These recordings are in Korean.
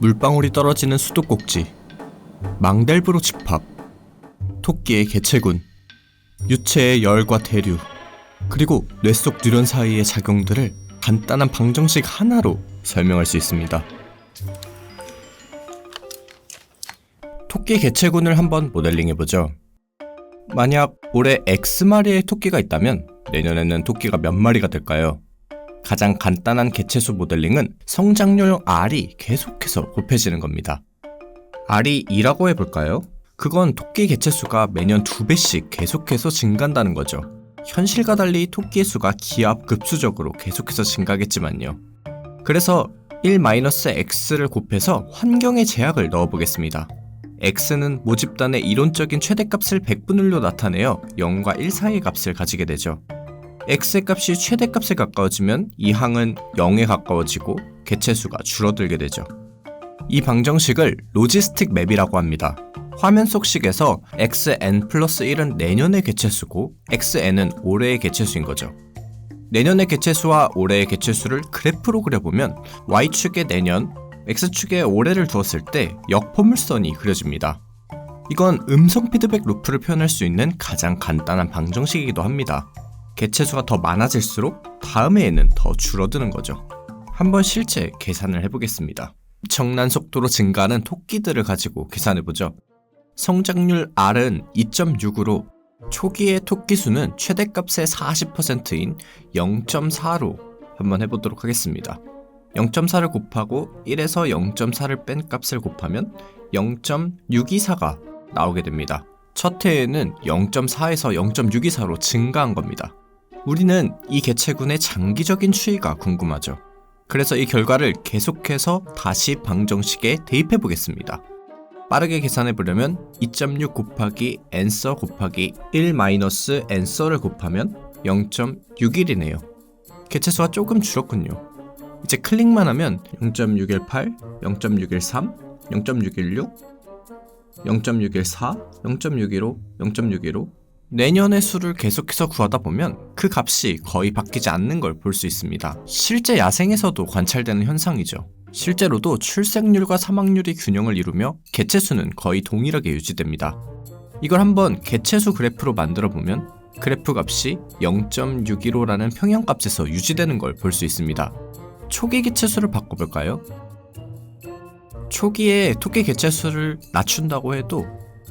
물방울이 떨어지는 수도꼭지, 망델브로 집합, 토끼의 개체군, 유체의 열과 대류, 그리고 뇌 속 뉴런 사이의 작용들을 간단한 방정식 하나로 설명할 수 있습니다. 토끼 개체군을 한번 모델링해보죠. 만약 올해 X마리의 토끼가 있다면 내년에는 토끼가 몇 마리가 될까요? 가장 간단한 개체수 모델링은 성장률 R이 계속해서 곱해지는 겁니다. R이 2라고 해볼까요? 그건 토끼 개체수가 매년 2배씩 계속해서 증가한다는 거죠. 현실과 달리 토끼의 수가 기하급수적으로 계속해서 증가하겠지만요. 그래서 1-x를 곱해서 환경의 제약을 넣어보겠습니다. x는 모집단의 이론적인 최대값을 백분율로 나타내어 0과 1 사이의 값을 가지게 되죠. x의 값이 최대값에 가까워지면 이 항은 0에 가까워지고 개체수가 줄어들게 되죠. 이 방정식을 로지스틱 맵이라고 합니다. 화면 속 식에서 xn 플러스 1은 내년의 개체수고 xn은 올해의 개체수인 거죠. 내년의 개체수와 올해의 개체수를 그래프로 그려보면 y축에 내년, x축에 올해를 두었을 때 역포물선이 그려집니다. 이건 음성 피드백 루프를 표현할 수 있는 가장 간단한 방정식이기도 합니다. 개체수가 더 많아질수록 다음 해에는 더 줄어드는 거죠. 한번 실제 계산을 해보겠습니다. 엄청난 속도로 증가하는 토끼들을 가지고 계산해보죠. 성장률 R은 2.6으로 초기의 토끼 수는 최대값의 40%인 0.4로 한번 해보도록 하겠습니다. 0.4를 곱하고 1에서 0.4를 뺀 값을 곱하면 0.624가 나오게 됩니다. 첫 해에는 0.4에서 0.624로 증가한 겁니다. 우리는 이 개체군의 장기적인 추이가 궁금하죠. 그래서 이 결과를 계속해서 다시 방정식에 대입해 보겠습니다. 빠르게 계산해 보려면 2.6 곱하기 n서 곱하기 1-n서를 곱하면 0.61이네요. 개체수가 조금 줄었군요. 이제 클릭만 하면 0.618, 0.613, 0.616, 0.614, 0.615, 0.615 내년의 수를 계속해서 구하다 보면 그 값이 거의 바뀌지 않는 걸 볼 수 있습니다. 실제 야생에서도 관찰되는 현상이죠. 실제로도 출생률과 사망률이 균형을 이루며 개체수는 거의 동일하게 유지됩니다. 이걸 한번 개체수 그래프로 만들어 보면 그래프 값이 0.615라는 평형값에서 유지되는 걸 볼 수 있습니다. 초기 개체수를 바꿔볼까요? 초기에 토끼 개체수를 낮춘다고 해도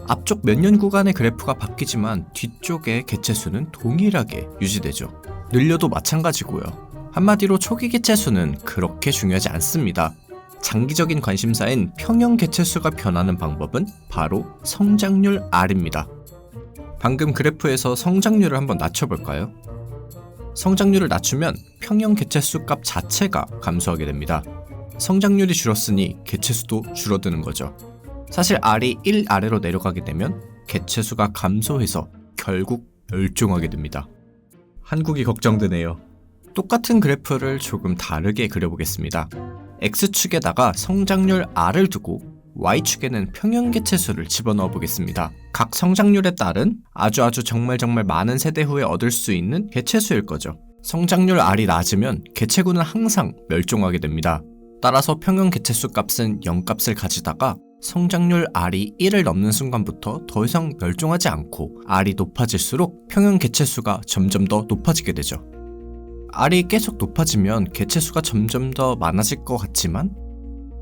앞쪽 몇 년 구간의 그래프가 바뀌지만 뒤쪽의 개체수는 동일하게 유지되죠. 늘려도 마찬가지고요. 한마디로 초기 개체수는 그렇게 중요하지 않습니다. 장기적인 관심사인 평형 개체수가 변하는 방법은 바로 성장률 R입니다. 방금 그래프에서 성장률을 한번 낮춰볼까요? 성장률을 낮추면 평형 개체수 값 자체가 감소하게 됩니다. 성장률이 줄었으니 개체수도 줄어드는 거죠. 사실 R이 1 아래로 내려가게 되면 개체수가 감소해서 결국 멸종하게 됩니다. 한국이 걱정되네요. 똑같은 그래프를 조금 다르게 그려보겠습니다. X축에다가 성장률 R을 두고 Y축에는 평형 개체수를 집어넣어 보겠습니다. 각 성장률에 따른 아주 정말 많은 세대 후에 얻을 수 있는 개체수일 거죠. 성장률 R이 낮으면 개체군은 항상 멸종하게 됩니다. 따라서 평형 개체수 값은 0값을 가지다가 성장률 R이 1을 넘는 순간부터 더 이상 멸종하지 않고 R이 높아질수록 평형 개체수가 점점 더 높아지게 되죠. R이 계속 높아지면 개체수가 점점 더 많아질 것 같지만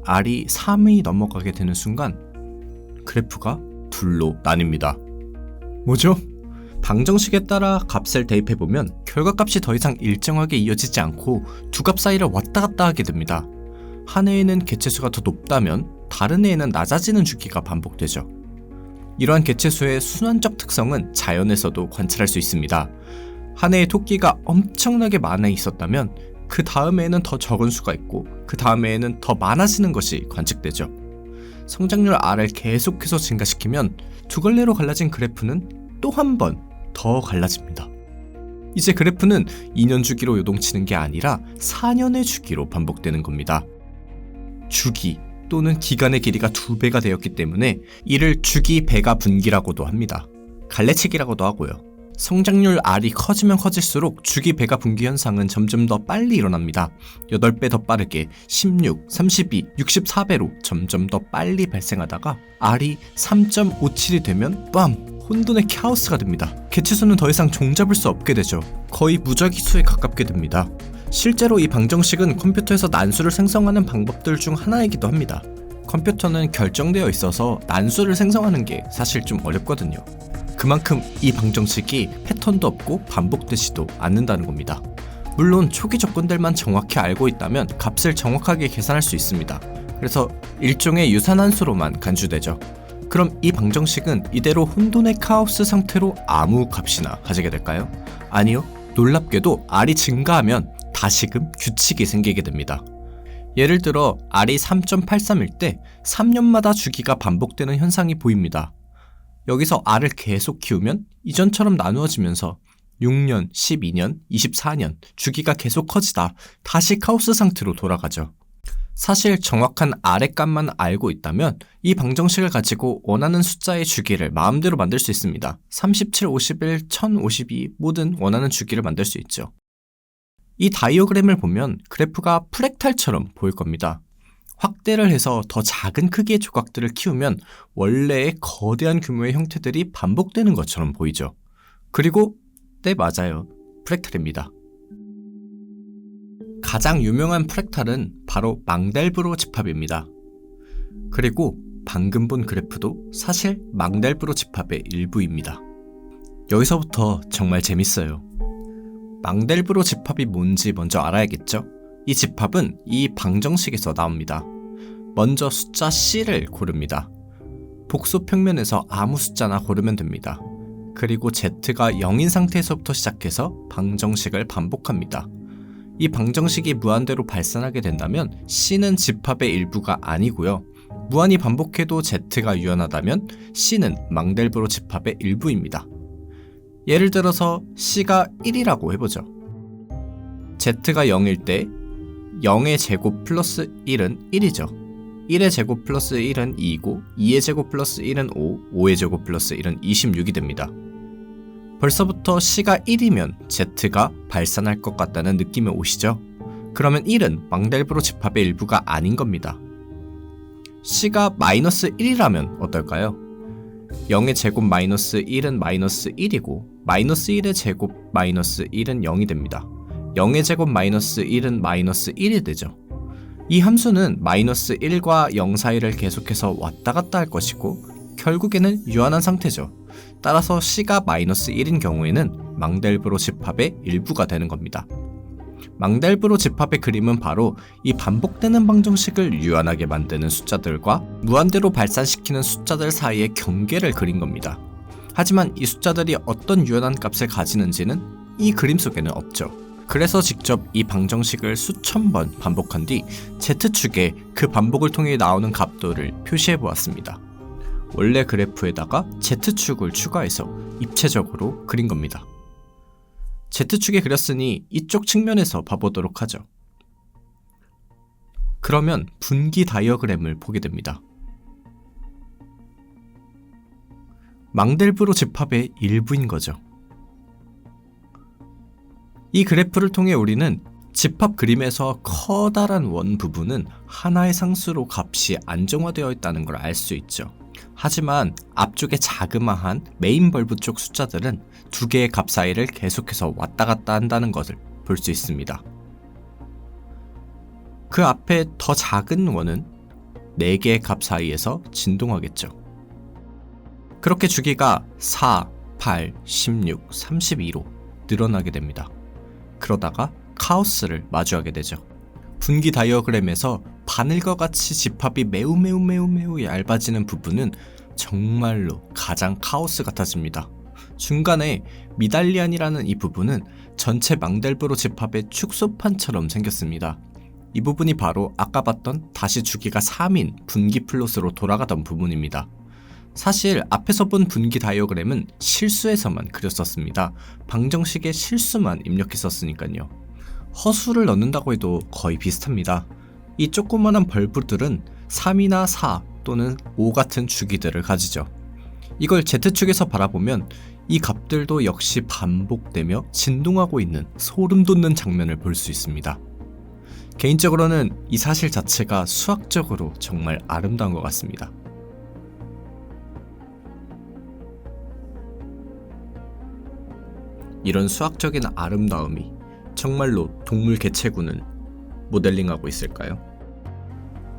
R이 3이 넘어가게 되는 순간 그래프가 둘로 나뉩니다. 뭐죠? 방정식에 따라 값을 대입해보면 결과값이 더 이상 일정하게 이어지지 않고 두 값 사이를 왔다 갔다 하게 됩니다. 한 해에는 개체수가 더 높다면 다른 해에는 낮아지는 주기가 반복되죠. 이러한 개체수의 순환적 특성은 자연에서도 관찰할 수 있습니다. 한 해에 토끼가 엄청나게 많아 있었다면 그 다음 해에는 더 적은 수가 있고 그 다음 해에는 더 많아지는 것이 관측되죠. 성장률 R을 계속해서 증가시키면 두 갈래로 갈라진 그래프는 또 한 번 더 갈라집니다. 이제 그래프는 2년 주기로 요동치는 게 아니라 4년의 주기로 반복되는 겁니다. 주기 또는 기간의 길이가 2배가 되었기 때문에 이를 주기 배가 분기라고도 합니다. 갈래치기라고도 하고요. 성장률 R이 커지면 커질수록 주기 배가 분기 현상은 점점 더 빨리 일어납니다. 8배 더 빠르게 16, 32, 64배로 점점 더 빨리 발생하다가 R이 3.57이 되면 빰! 혼돈의 카오스가 됩니다. 개체수는 더 이상 종잡을 수 없게 되죠. 거의 무작위수에 가깝게 됩니다. 실제로 이 방정식은 컴퓨터에서 난수를 생성하는 방법들 중 하나이기도 합니다. 컴퓨터는 결정되어 있어서 난수를 생성하는 게 사실 좀 어렵거든요. 그만큼 이 방정식이 패턴도 없고 반복되지도 않는다는 겁니다. 물론 초기 접근들만 정확히 알고 있다면 값을 정확하게 계산할 수 있습니다. 그래서 일종의 유산함수로만 간주되죠. 그럼 이 방정식은 이대로 혼돈의 카오스 상태로 아무 값이나 가지게 될까요? 아니요. 놀랍게도 R이 증가하면 다시금 규칙이 생기게 됩니다. 예를 들어 R이 3.83일 때 3년마다 주기가 반복되는 현상이 보입니다. 여기서 R을 계속 키우면 이전처럼 나누어지면서 6년, 12년, 24년 주기가 계속 커지다 다시 카오스 상태로 돌아가죠. 사실 정확한 R의 값만 알고 있다면 이 방정식을 가지고 원하는 숫자의 주기를 마음대로 만들 수 있습니다. 37, 51, 1052 모든 원하는 주기를 만들 수 있죠. 이 다이어그램을 보면 그래프가 프랙탈처럼 보일 겁니다. 확대를 해서 더 작은 크기의 조각들을 키우면 원래의 거대한 규모의 형태들이 반복되는 것처럼 보이죠. 그리고 네, 맞아요. 프랙탈입니다. 가장 유명한 프랙탈은 바로 망델브로 집합입니다. 그리고 방금 본 그래프도 사실 망델브로 집합의 일부입니다. 여기서부터 정말 재밌어요. 망델브로 집합이 뭔지 먼저 알아야겠죠? 이 집합은 이 방정식에서 나옵니다. 먼저 숫자 C를 고릅니다. 복소 평면에서 아무 숫자나 고르면 됩니다. 그리고 Z가 0인 상태에서부터 시작해서 방정식을 반복합니다. 이 방정식이 무한대로 발산하게 된다면 C는 집합의 일부가 아니고요. 무한히 반복해도 Z가 유한하다면 C는 망델브로 집합의 일부입니다. 예를 들어서 C가 1이라고 해보죠. Z가 0일 때 0의 제곱 플러스 1은 1이죠. 1의 제곱 플러스 1은 2이고 2의 제곱 플러스 1은 5, 5의 제곱 플러스 1은 26이 됩니다. 벌써부터 C가 1이면 Z가 발산할 것 같다는 느낌이 오시죠? 그러면 1은 망델브로 집합의 일부가 아닌 겁니다. C가 마이너스 1이라면 어떨까요? 0의 제곱 마이너스 1은 마이너스 1이고 마이너스 1의 제곱 마이너스 1은 0이 됩니다. 0의 제곱 마이너스 1은 마이너스 1이 되죠. 이 함수는 마이너스 1과 0 사이를 계속해서 왔다 갔다 할 것이고 결국에는 유한한 상태죠. 따라서 C가 마이너스 1인 경우에는 망델브로 집합의 일부가 되는 겁니다. 망델브로 집합의 그림은 바로 이 반복되는 방정식을 유한하게 만드는 숫자들과 무한대로 발산시키는 숫자들 사이의 경계를 그린 겁니다. 하지만 이 숫자들이 어떤 유한한 값을 가지는지는 이 그림 속에는 없죠. 그래서 직접 이 방정식을 수천 번 반복한 뒤 Z축에 그 반복을 통해 나오는 값도를 표시해 보았습니다. 원래 그래프에다가 Z축을 추가해서 입체적으로 그린 겁니다. Z축에 그렸으니 이쪽 측면에서 봐보도록 하죠. 그러면 분기 다이어그램을 보게 됩니다. 망델브로 집합의 일부인 거죠. 이 그래프를 통해 우리는 집합 그림에서 커다란 원 부분은 하나의 상수로 값이 안정화되어 있다는 걸 알 수 있죠. 하지만 앞쪽에 자그마한 메인 벌브 쪽 숫자들은 두 개의 값 사이를 계속해서 왔다 갔다 한다는 것을 볼 수 있습니다. 그 앞에 더 작은 원은 4개의 값 사이에서 진동하겠죠. 그렇게 주기가 4, 8, 16, 32로 늘어나게 됩니다. 그러다가 카오스를 마주하게 되죠. 분기 다이어그램에서 바늘과 같이 집합이 매우 얇아지는 부분은 정말로 가장 카오스 같아집니다. 중간에 미달리안이라는 이 부분은 전체 망델브로 집합의 축소판처럼 생겼습니다. 이 부분이 바로 아까 봤던 다시 주기가 3인 분기 플롯으로 돌아가던 부분입니다. 사실 앞에서 본 분기 다이어그램은 실수해서만 그렸었습니다. 방정식에 실수만 입력했었으니까요. 허수를 넣는다고 해도 거의 비슷합니다. 이 조그만한 벌브들은 3이나 4 또는 5 같은 주기들을 가지죠. 이걸 Z축에서 바라보면 이 값들도 역시 반복되며 진동하고 있는 소름 돋는 장면을 볼 수 있습니다. 개인적으로는 이 사실 자체가 수학적으로 정말 아름다운 것 같습니다. 이런 수학적인 아름다움이 정말로 동물 개체군을 모델링하고 있을까요?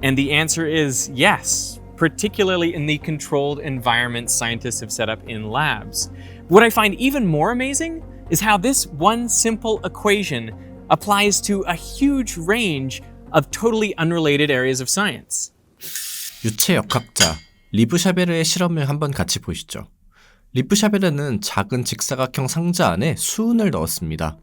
And the answer is yes, particularly in the controlled environments scientists have set up in labs. What I find even more amazing is how this one simple equation applies to a huge range of totally unrelated areas of science. 유체 역학자 리브 샤베르의 실험을 한번 같이 보시죠. 리브 샤베르는 작은 직사각형 상자 안에 수은을 넣었습니다.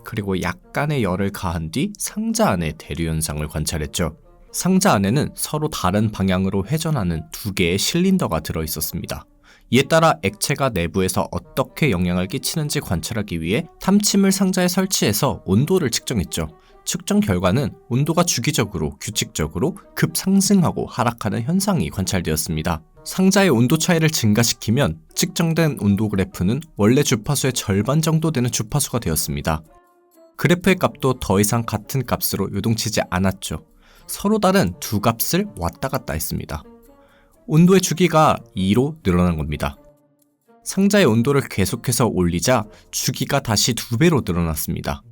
그리고 약간의 열을 가한 뒤 상자 안에 대류 현상을 관찰했죠. 상자 안에는 서로 다른 방향으로 회전하는 두 개의 실린더가 들어있었습니다. 이에 따라 액체가 내부에서 어떻게 영향을 끼치는지 관찰하기 위해 탐침을 상자에 설치해서 온도를 측정했죠. 측정 결과는 온도가 주기적으로 규칙적으로 급상승하고 하락하는 현상이 관찰되었습니다. 상자의 온도 차이를 증가시키면 측정된 온도 그래프는 원래 주파수의 절반 정도 되는 주파수가 되었습니다. 그래프의 값도 더 이상 같은 값으로 요동치지 않았죠. 서로 다른 두 값을 왔다 갔다 했습니다. 온도의 주기가 2로 늘어난 겁니다. 상자의 온도를 계속해서 올리자 주기가 다시 2배로 늘어났습니다.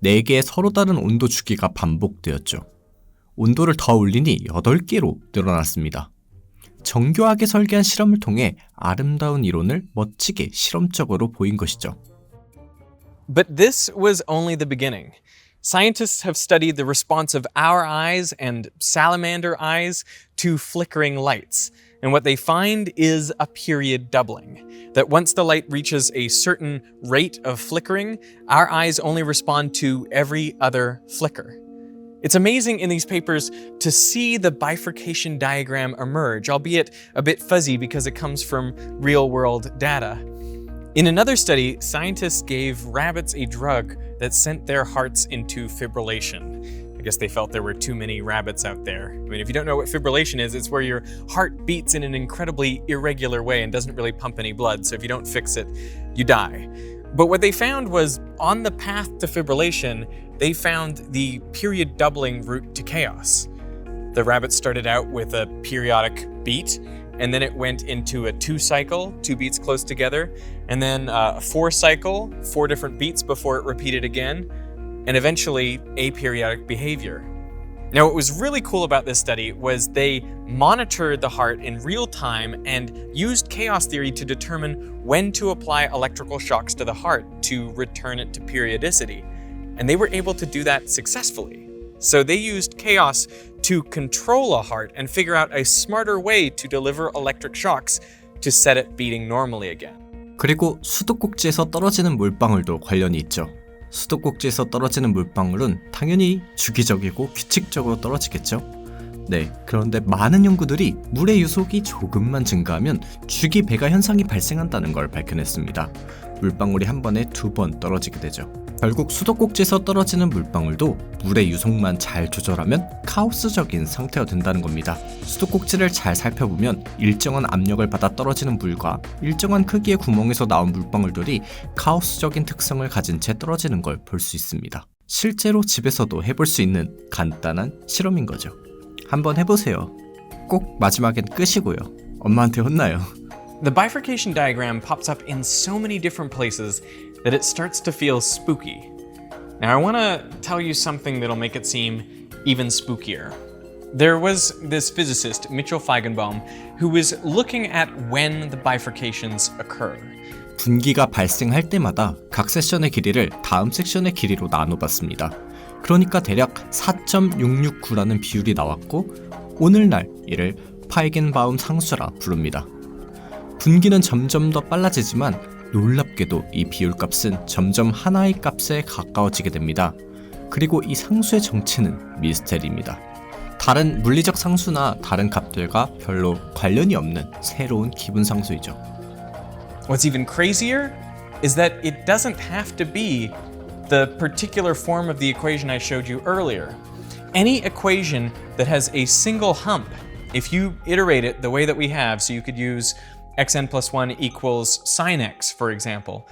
4개의 서로 다른 온도 주기가 반복되었죠. 온도를 더 올리니 8개로 늘어났습니다. 정교하게 설계한 실험을 통해 아름다운 이론을 멋지게 실험적으로 보인 것이죠. But this was only the beginning. Scientists have studied the response of our eyes and salamander eyes to flickering lights. And what they find is a period doubling. That once the light reaches a certain rate of flickering, our eyes only respond to every other flicker. It's amazing in these papers to see the bifurcation diagram emerge, albeit a bit fuzzy because it comes from real-world data. In another study, scientists gave rabbits a drug that sent their hearts into fibrillation. I guess they felt there were too many rabbits out there. I mean, if you don't know what fibrillation is, it's where your heart beats in an incredibly irregular way and doesn't really pump any blood, so if you don't fix it, you die. But what they found was, on the path to fibrillation, they found the period doubling route to chaos. The rabbits started out with a periodic beat, and then it went into a 2-cycle, 2 beats close together, and then a 4-cycle, 4 different beats before it repeated again, and eventually aperiodic behavior. Now, what was really cool about this study was they monitored the heart in real time and used chaos theory to determine when to apply electrical shocks to the heart to return it to periodicity. And they were able to do that successfully. So they used chaos to control a heart and figure out a smarter way to deliver electric shocks to set it beating normally again. 그리고 수도꼭지에서 떨어지는 물방울도 관련이 있죠. 수도꼭지에서 떨어지는 물방울은 당연히 주기적이고 규칙적으로 떨어지겠죠. 네, 그런데 많은 연구들이 물의 유속이 조금만 증가하면 주기 배가 현상이 발생한다는 걸 밝혀냈습니다. 물방울이 한 번에 2번 떨어지게 되죠. 결국 수도꼭지에서 떨어지는 물방울도 물의 유속만 잘 조절하면 카오스적인 상태가 된다는 겁니다. 수도꼭지를 잘 살펴보면 일정한 압력을 받아 떨어지는 물과 일정한 크기의 구멍에서 나온 물방울들이 카오스적인 특성을 가진 채 떨어지는 걸 볼 수 있습니다. 실제로 집에서도 해볼 수 있는 간단한 실험인 거죠. 한번 해보세요. 꼭 마지막엔 끄시고요. 엄마한테 혼나요. The bifurcation diagram pops up in so many different places that it starts to feel spooky. Now, I want to tell you something that'll make it seem even spookier. There was this physicist, Mitchell Feigenbaum, who was looking at when the bifurcations occur. 분기가 발생할 때마다 각 세션의 길이를 다음 섹션의 길이로 나눠봤습니다. 그러니까 대략 4.669라는 비율이 나왔고 오늘날 이를 파이겐바움 상수라 부릅니다. 분기는 점점 더 빨라지지만 놀랍게도 이 비율값은 점점 하나의 값에 가까워지게 됩니다. 그리고 이 상수의 정체는 미스테리입니다. 다른 물리적 상수나 다른 값들과 별로 관련이 없는 새로운 기분 상수이죠. What's even crazier is that it doesn't have to be the particular form of the equation I showed you earlier. Any equation that has a single hump, if you iterate it the way that we have, so you could use xn plus 1 equals sine x, for example.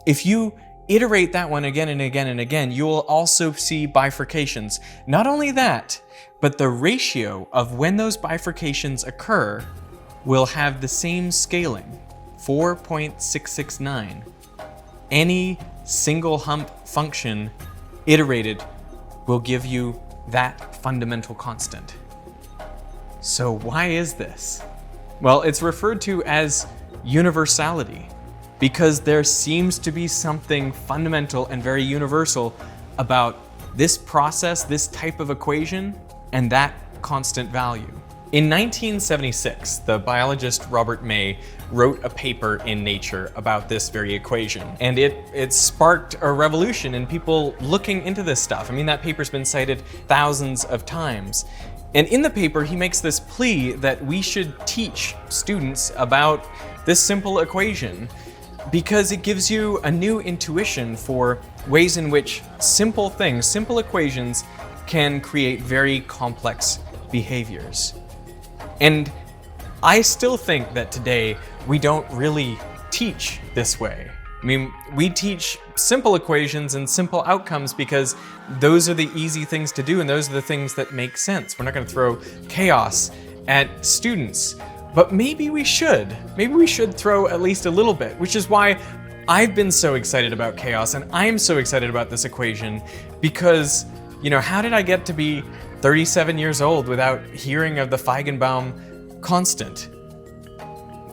If you iterate that one again and again and again, you will also see bifurcations. Not only that, but the ratio of when those bifurcations occur will have the same scaling, 4.669. Any single hump function iterated will give you that fundamental constant. So why is this? Well, it's referred to as universality, because there seems to be something fundamental and very universal about this process, this type of equation, and that constant value. In 1976, the biologist Robert May wrote a paper in Nature about this very equation, and it sparked a revolution in people looking into this stuff. I mean, that paper's been cited thousands of times. And in the paper, he makes this plea that we should teach students about this simple equation because it gives you a new intuition for ways in which simple things, simple equations, can create very complex behaviors. And I still think that today we don't really teach this way. I mean, we teach simple equations and simple outcomes because those are the easy things to do and those are the things that make sense. We're not going to throw chaos at students, but maybe we should. Maybe we should throw at least a little bit, which is why I've been so excited about chaos and I'm so excited about this equation because, you know, how did I get to be 37 years old without hearing of the Feigenbaum constant?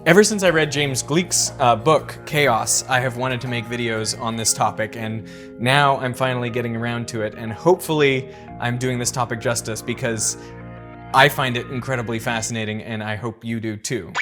Ever since I read James Gleick's book, Chaos, I have wanted to make videos on this topic, and now I'm finally getting around to it, and hopefully I'm doing this topic justice because I find it incredibly fascinating, and I hope you do too.